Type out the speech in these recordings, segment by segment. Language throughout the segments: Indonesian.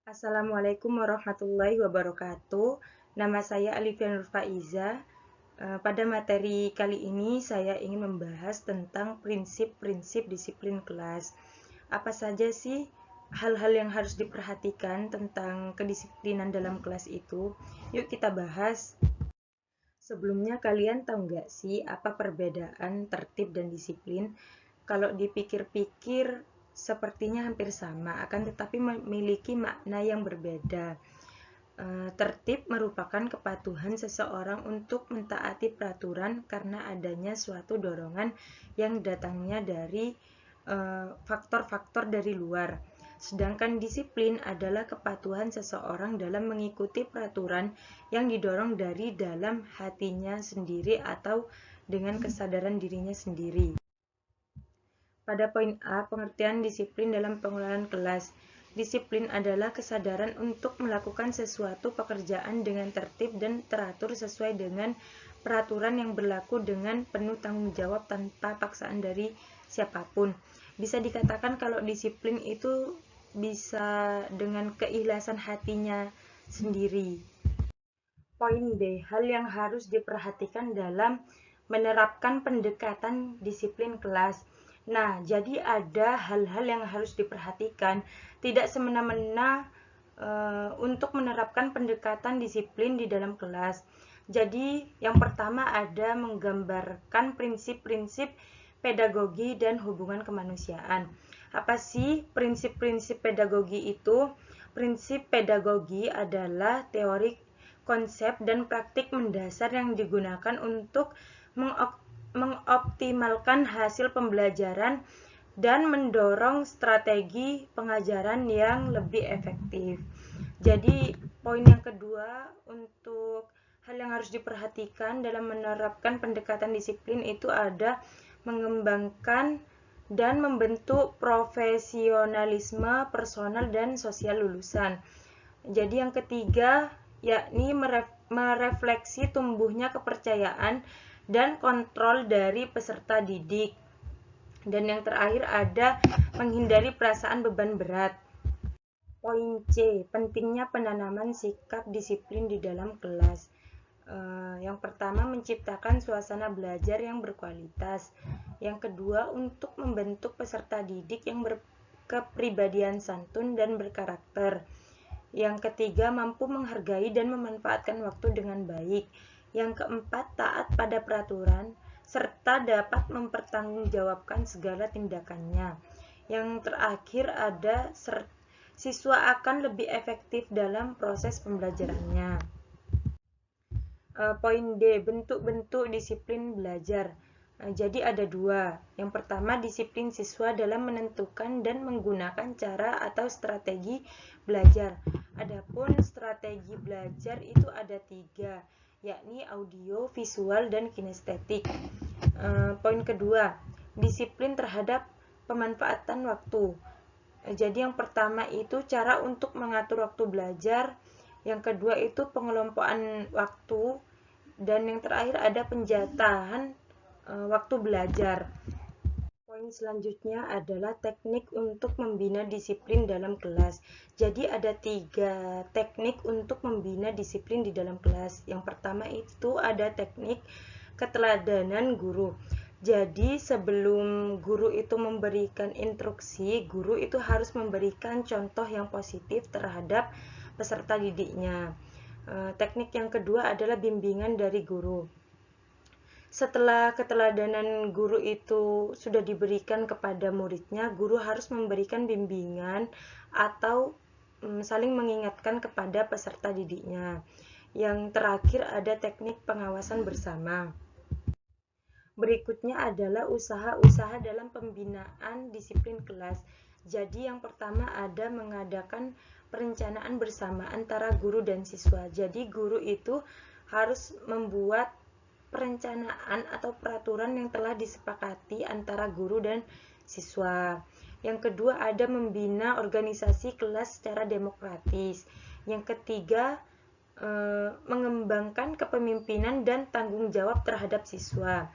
Assalamualaikum warahmatullahi wabarakatuh. Nama saya Alifia Nur Faiza. Pada materi kali ini saya ingin membahas tentang prinsip-prinsip disiplin kelas. Apa saja sih hal-hal yang harus diperhatikan tentang kedisiplinan dalam kelas itu? Yuk kita bahas. Sebelumnya kalian tahu nggak sih apa perbedaan tertib dan disiplin? Kalau dipikir-pikir sepertinya hampir sama, akan tetapi memiliki makna yang berbeda. Tertib merupakan kepatuhan seseorang untuk mentaati peraturan karena adanya suatu dorongan yang datangnya dari faktor-faktor dari luar. Sedangkan disiplin adalah kepatuhan seseorang dalam mengikuti peraturan yang didorong dari dalam hatinya sendiri atau dengan kesadaran dirinya sendiri. Pada poin A, pengertian disiplin dalam pengelolaan kelas. Disiplin adalah kesadaran untuk melakukan sesuatu pekerjaan dengan tertib dan teratur sesuai dengan peraturan yang berlaku dengan penuh tanggung jawab tanpa paksaan dari siapapun. Bisa dikatakan kalau disiplin itu bisa dengan keikhlasan hatinya sendiri. Poin B, hal yang harus diperhatikan dalam menerapkan pendekatan disiplin kelas. Nah, jadi ada hal-hal yang harus diperhatikan, tidak semena-mena untuk menerapkan pendekatan disiplin di dalam kelas. Jadi, yang pertama ada menggambarkan prinsip-prinsip pedagogi dan hubungan kemanusiaan. Apa sih prinsip-prinsip pedagogi itu? Prinsip pedagogi adalah teori, konsep, dan praktik mendasar yang digunakan untuk mengoptimalkan hasil pembelajaran dan mendorong strategi pengajaran yang lebih efektif. Jadi, poin yang kedua untuk hal yang harus diperhatikan dalam menerapkan pendekatan disiplin itu ada mengembangkan dan membentuk profesionalisme personal dan sosial lulusan. Jadi yang ketiga yakni merefleksi tumbuhnya kepercayaan dan kontrol dari peserta didik. Dan yang terakhir ada menghindari perasaan beban berat. Poin C, pentingnya penanaman sikap disiplin di dalam kelas. Yang pertama, menciptakan suasana belajar yang berkualitas. Yang kedua, untuk membentuk peserta didik yang berkepribadian santun dan berkarakter. Yang ketiga, mampu menghargai dan memanfaatkan waktu dengan baik. Yang keempat, taat pada peraturan, serta dapat mempertanggungjawabkan segala tindakannya. Yang terakhir ada siswa akan lebih efektif dalam proses pembelajarannya. Poin D, bentuk-bentuk disiplin belajar. Jadi ada dua. Yang pertama, disiplin siswa dalam menentukan dan menggunakan cara atau strategi belajar. Adapun strategi belajar itu ada tiga, yakni audio, visual, dan kinestetik. Poin kedua, disiplin terhadap pemanfaatan waktu. Jadi yang pertama itu cara untuk mengatur waktu belajar, yang kedua itu pengelompokan waktu, dan yang terakhir ada penjatahan waktu belajar. Poin selanjutnya adalah teknik untuk membina disiplin dalam kelas. Jadi ada tiga teknik untuk membina disiplin di dalam kelas. Yang pertama itu ada teknik keteladanan guru. Jadi sebelum guru itu memberikan instruksi, guru itu harus memberikan contoh yang positif terhadap peserta didiknya. Teknik yang kedua adalah bimbingan dari guru. Setelah keteladanan guru itu sudah diberikan kepada muridnya, guru harus memberikan bimbingan atau saling mengingatkan kepada peserta didiknya. Yang terakhir ada teknik pengawasan bersama. Berikutnya adalah usaha-usaha dalam pembinaan disiplin kelas. Jadi yang pertama ada mengadakan perencanaan bersama antara guru dan siswa. Jadi guru itu harus membuat perencanaan atau peraturan yang telah disepakati antara guru dan siswa. Yang kedua ada membina organisasi kelas secara demokratis. Yang ketiga mengembangkan kepemimpinan dan tanggung jawab terhadap siswa.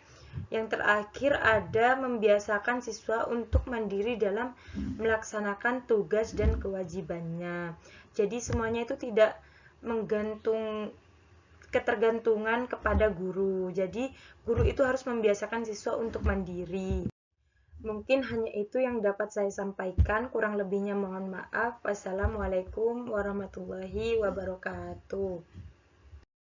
Yang terakhir ada membiasakan siswa untuk mandiri dalam melaksanakan tugas dan kewajibannya. Jadi semuanya itu tidak ketergantungan kepada guru. Jadi guru itu harus membiasakan siswa untuk mandiri. Mungkin hanya itu yang dapat saya sampaikan, kurang lebihnya mohon maaf. Wassalamualaikum warahmatullahi wabarakatuh.